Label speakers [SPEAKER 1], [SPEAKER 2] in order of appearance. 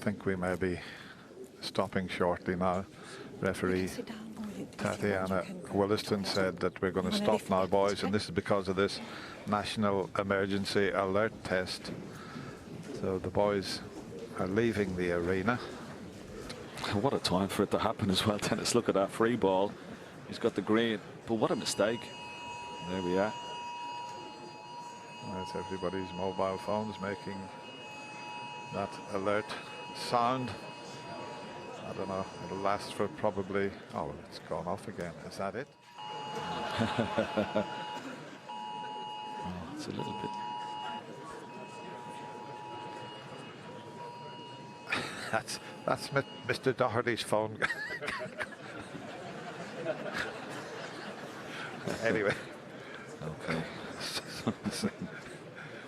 [SPEAKER 1] think we may be stopping shortly now. Referee Tatiana Williston said that we're going to stop now, boys, and this is because of this national emergency alert test. So the boys are leaving the arena.
[SPEAKER 2] What a time for it to happen as well, Dennis. Look at that free ball. He's got the green, but what a mistake. There we are.
[SPEAKER 1] That's everybody's mobile phones making that alert sound. I don't know, it'll last for probably, oh, it's gone off again. Is that it?
[SPEAKER 2] Oh, it's a little bit.
[SPEAKER 1] That's Mr. Doherty's phone. Anyway.
[SPEAKER 2] Okay.